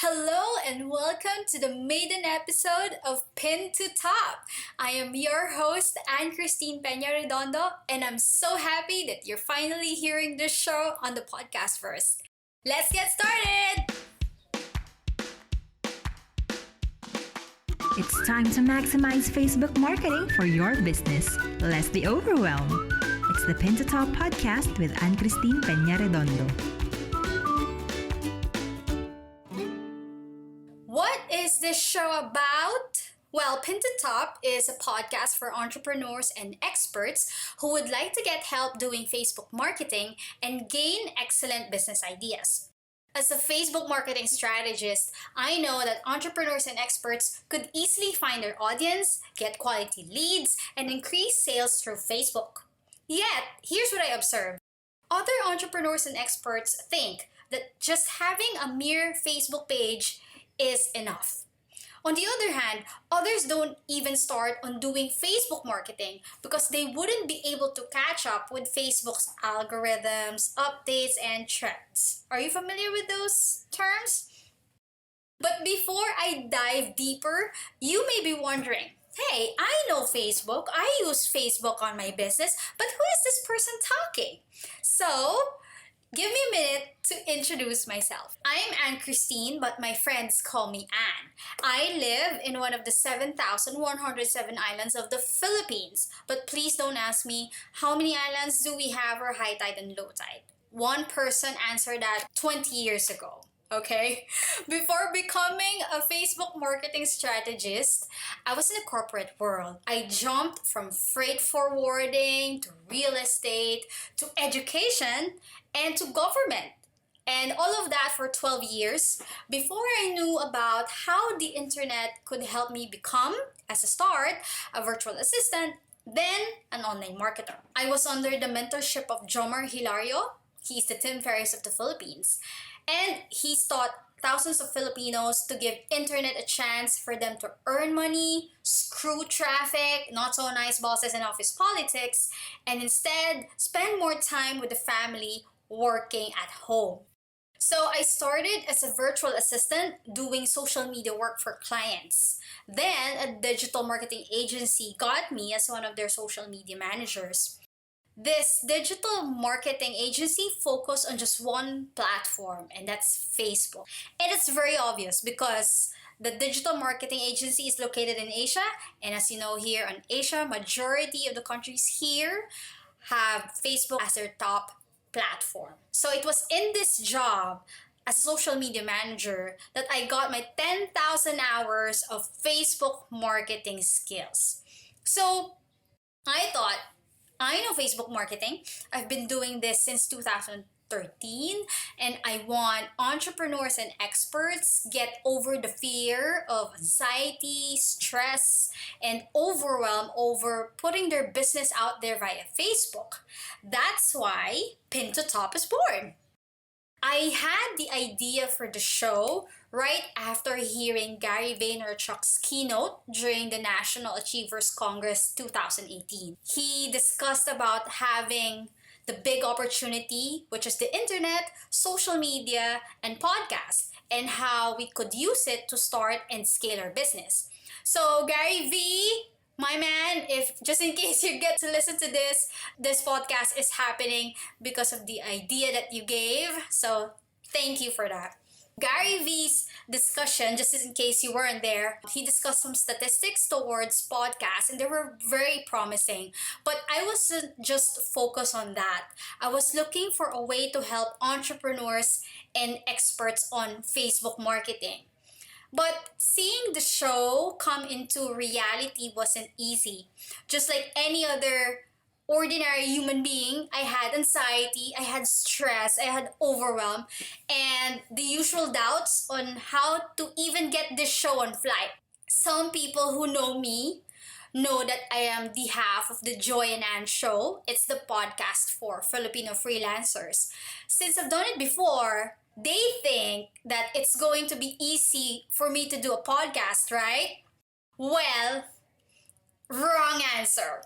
Hello and welcome to the maiden episode of Pin to Top. I am your host, Anne Christine Peña Redondo, and I'm so happy that you're finally hearing this show on the podcast first. Let's get started! It's time to maximize Facebook marketing for your business. Less the overwhelm. It's the Pin to Top podcast with Anne Christine Peña Redondo. What is this show about? Well, Pin to Top is a podcast for entrepreneurs and experts who would like to get help doing Facebook marketing and gain excellent business ideas. As a Facebook marketing strategist, I know that entrepreneurs and experts could easily find their audience, get quality leads, and increase sales through Facebook. Yet, here's what I observed. Other entrepreneurs and experts think that just having a mere Facebook page is enough. On the other hand, others don't even start on doing Facebook marketing because they wouldn't be able to catch up with Facebook's algorithms, updates, and trends. Are you familiar with those terms? But before I dive deeper, you may be wondering, hey, I know Facebook, I use Facebook on my business, but who is this person talking? So, give me a minute to introduce myself. I am Anne Christine, but my friends call me Anne. I live in one of the 7,107 islands of the Philippines. But please don't ask me how many islands do we have or high tide and low tide. One person answered that 20 years ago. Okay? Before becoming a Facebook marketing strategist, I was in the corporate world. I jumped from freight forwarding to real estate to education and to government. And all of that for 12 years before I knew about how the internet could help me become, as a start, a virtual assistant, then an online marketer. I was under the mentorship of Jomar Hilario. He's the Tim Ferriss of the Philippines. And he's taught thousands of Filipinos to give internet a chance for them to earn money, screw traffic, not so nice bosses and office politics, and instead spend more time with the family working at home. So I started as a virtual assistant doing social media work for clients. Then a digital marketing agency got me as one of their social media managers. This digital marketing agency focused on just one platform, and that's Facebook. And it's very obvious because the digital marketing agency is located in Asia, and as you know, here in Asia, majority of the countries here have Facebook as their top platform. So it was in this job as a social media manager that I got my 10,000 hours of Facebook marketing skills. So I thought, I know Facebook marketing. I've been doing this since 2013, and I want entrepreneurs and experts get over the fear of anxiety, stress, and overwhelm over putting their business out there via Facebook. That's why Pin to Top is born. I had the idea for the show right after hearing Gary Vaynerchuk's keynote during the National Achievers Congress 2018. He discussed about having the big opportunity, which is the internet, social media, and podcasts, and how we could use it to start and scale our business. So Gary V, my man, if just in case you get to listen to this podcast is happening because of the idea that you gave. So thank you for that. Gary V's discussion, just in case you weren't there, he discussed some statistics towards podcasts and they were very promising. But I wasn't just focused on that. I was looking for a way to help entrepreneurs and experts on Facebook marketing. But seeing the show come into reality wasn't easy. Just like any other ordinary human being, I had anxiety, I had stress, I had overwhelm, and the usual doubts on how to even get this show on flight. Some people who know me know that I am the half of the Joy and Ann Show. It's the podcast for Filipino freelancers. Since I've done it before, they think that it's going to be easy for me to do a podcast, right? Well, wrong answer.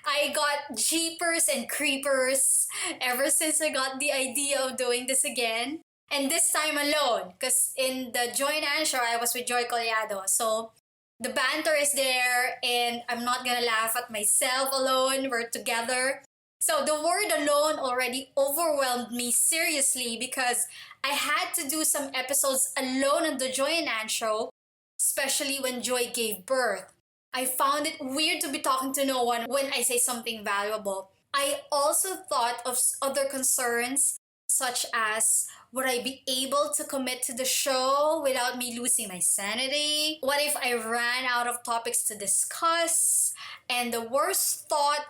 I got jeepers and creepers ever since I got the idea of doing this again. And this time alone, because in the Joy Nan show, I was with Joy Collado. So the banter is there, and I'm not gonna laugh at myself alone. We're together. So the word alone already overwhelmed me seriously because I had to do some episodes alone on the Joy and Ann show, especially when Joy gave birth. I found it weird to be talking to no one when I say something valuable. I also thought of other concerns, such as would I be able to commit to the show without me losing my sanity? What if I ran out of topics to discuss? And the worst thought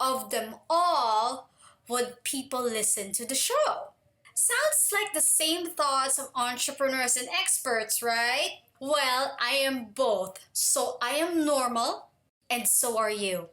of them all, would people listen to the show? Sounds like the same thoughts of entrepreneurs and experts, right? Well, I am both. So I am normal, and so are you.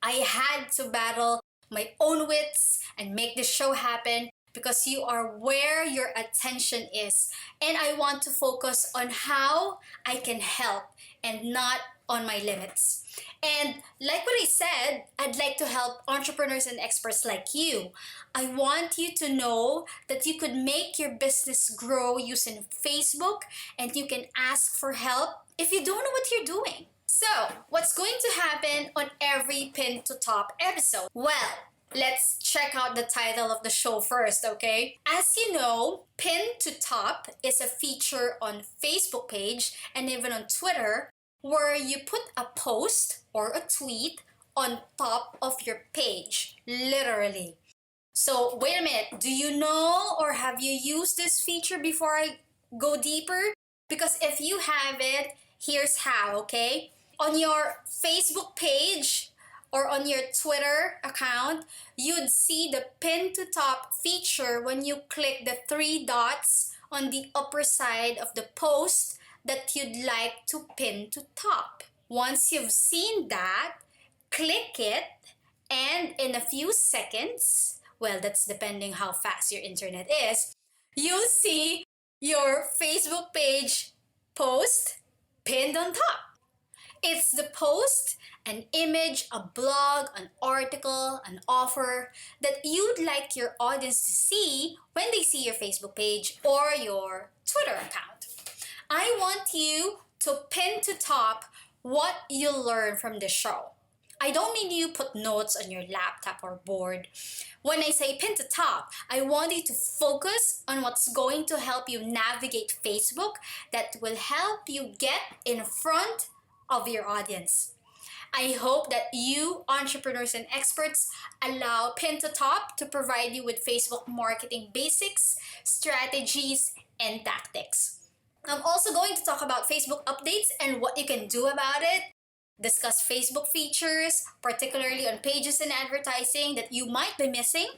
I had to battle my own wits and make this show happen because you are where your attention is. And I want to focus on how I can help and not on my limits. And like what I said, I'd like to help entrepreneurs and experts like you. I want you to know that you could make your business grow using Facebook and you can ask for help if you don't know what you're doing. So, what's going to happen on every Pin to Top episode? Well, let's check out the title of the show first, okay? As you know, Pin to Top is a feature on Facebook page and even on Twitter where you put a post or a tweet on top of your page, literally. So, wait a minute, do you know or have you used this feature before I go deeper? Because if you haven't, here's how, okay? On your Facebook page or on your Twitter account, you'd see the Pin to Top feature when you click the three dots on the upper side of the post that you'd like to pin to top. Once you've seen that, click it, and in a few seconds, well, that's depending how fast your internet is, you'll see your Facebook page post pinned on top. It's the post, an image, a blog, an article, an offer that you'd like your audience to see when they see your Facebook page or your Twitter account. I want you to pin to top what you'll learn from the show. I don't mean you put notes on your laptop or board. When I say pin to top, I want you to focus on what's going to help you navigate Facebook that will help you get in front of your audience. I hope that you, entrepreneurs and experts, allow Pin to Top to provide you with Facebook marketing basics, strategies, and tactics. I'm also going to talk about Facebook updates and what you can do about it, discuss Facebook features, particularly on pages and advertising that you might be missing,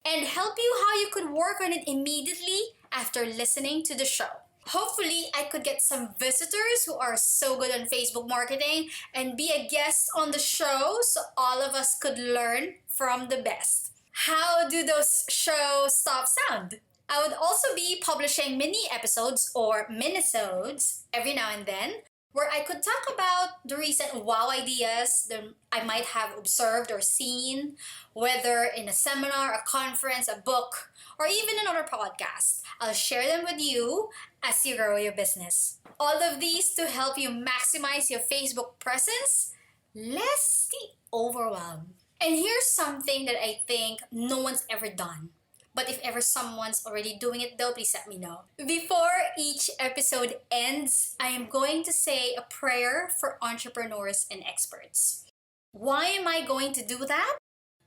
and help you how you could work on it immediately after listening to the show. Hopefully, I could get some visitors who are so good on Facebook marketing and be a guest on the show so all of us could learn from the best. How do those show stops sound? I would also be publishing mini episodes or minisodes every now and then where I could talk about the recent wow ideas that I might have observed or seen, whether in a seminar, a conference, a book, or even another podcast. I'll share them with you as you grow your business. All of these to help you maximize your Facebook presence, less the overwhelm. And here's something that I think no one's ever done. But if ever someone's already doing it though, please let me know. Before each episode ends, I am going to say a prayer for entrepreneurs and experts. Why am I going to do that?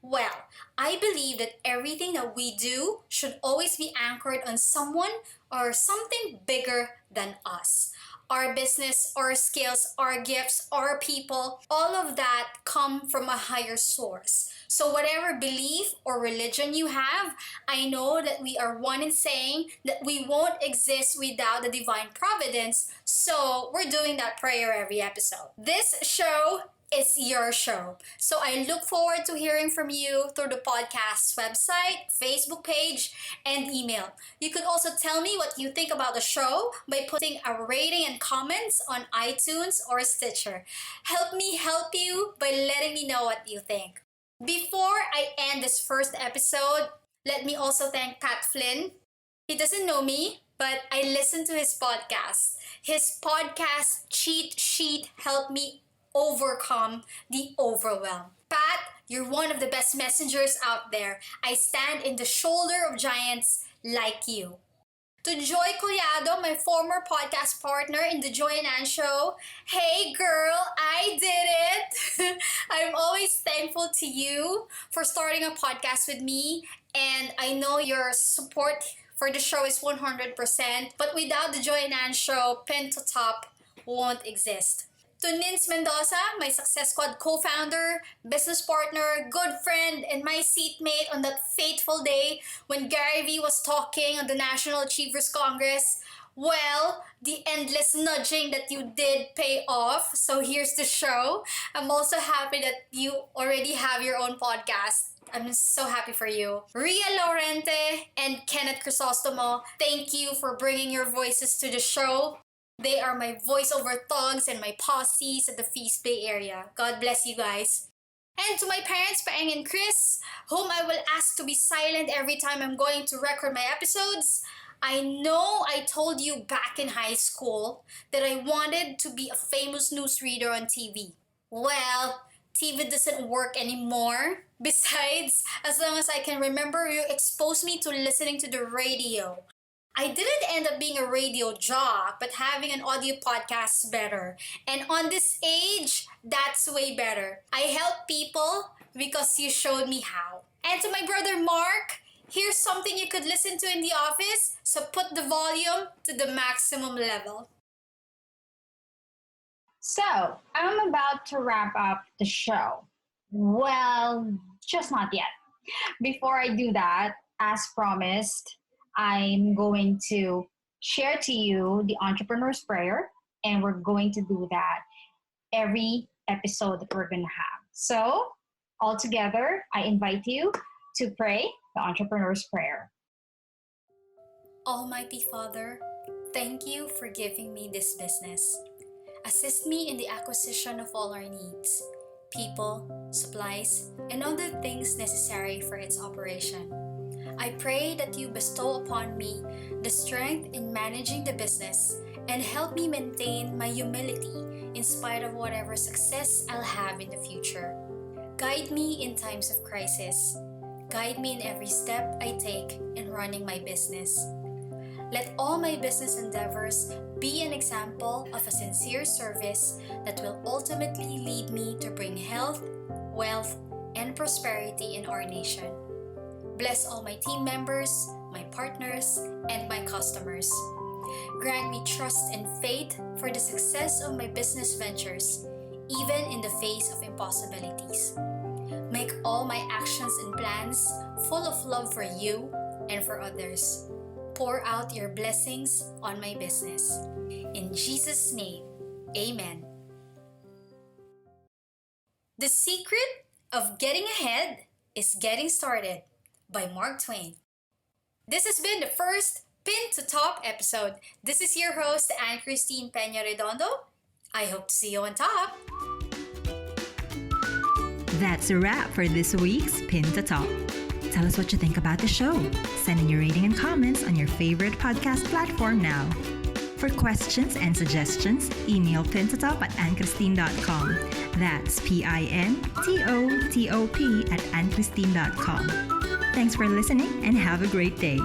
Well, I believe that everything that we do should always be anchored on someone or something bigger than us. Our business, our skills, our gifts, our people, all of that come from a higher source. So whatever belief or religion you have, I know that we are one in saying that we won't exist without the divine providence. So we're doing that prayer every episode. This show is your show. So I look forward to hearing from you through the podcast's website, Facebook page, and email. You could also tell me what you think about the show by putting a rating and comments on iTunes or Stitcher. Help me help you by letting me know what you think. Before I end this first episode, let me also thank Kat Flynn He doesn't know me, but I listen to his podcast. His podcast cheat sheet helped me overcome the overwhelm. Pat, you're one of the best messengers out there. I stand in the shoulder of giants like you. To Joy Collado, my former podcast partner in the Joy and Ann Show, hey girl, I did it! I'm always thankful to you for starting a podcast with me, and I know your support for the show is 100%, but without the Joy and Ann Show, Pin to Top won't exist. To Nins Mendoza, my Success Squad co-founder, business partner, good friend, and my seatmate on that fateful day when Gary Vee was talking on the National Achievers Congress. Well, the endless nudging that you did pay off, so here's the show. I'm also happy that you already have your own podcast. I'm so happy for you. Ria Laurente and Kenneth Crisostomo, thank you for bringing your voices to the show. They are my voiceover thugs and my posses at the Feast Bay area. God bless you guys. And to my parents, Paeng and Chris, whom I will ask to be silent every time I'm going to record my episodes. I know I told you back in high school that I wanted to be a famous newsreader on TV. Well, TV doesn't work anymore. Besides, as long as I can remember, you exposed me to listening to the radio. I didn't end up being a radio jock, but having an audio podcast is better. And on this age, that's way better. I help people because you showed me how. And to my brother Mark, here's something you could listen to in the office, so put the volume to the maximum level. So, I'm about to wrap up the show. Well, just not yet. Before I do that, as promised, I'm going to share to you the Entrepreneur's Prayer, and we're going to do that every episode that we're going to have. So, all together, I invite you to pray the Entrepreneur's Prayer. Almighty Father, thank you for giving me this business. Assist me in the acquisition of all our needs, people, supplies, and other things necessary for its operation. I pray that you bestow upon me the strength in managing the business and help me maintain my humility in spite of whatever success I'll have in the future. Guide me in times of crisis. Guide me in every step I take in running my business. Let all my business endeavors be an example of a sincere service that will ultimately lead me to bring health, wealth, and prosperity in our nation. Bless all my team members, my partners, and my customers. Grant me trust and faith for the success of my business ventures, even in the face of impossibilities. Make all my actions and plans full of love for you and for others. Pour out your blessings on my business. In Jesus' name, amen. The secret of getting ahead is getting started, by Mark Twain. This has been the first Pin to Top episode. This is your host, Ann Christine Peña Redondo. I hope to see you on top. That's a wrap for this week's Pin to Top. Tell us what you think about the show. Send in your rating and comments on your favorite podcast platform now. For questions and suggestions, email pintotop@annchristine.com. That's PINTOTOP@annchristine.com. Thanks for listening and have a great day.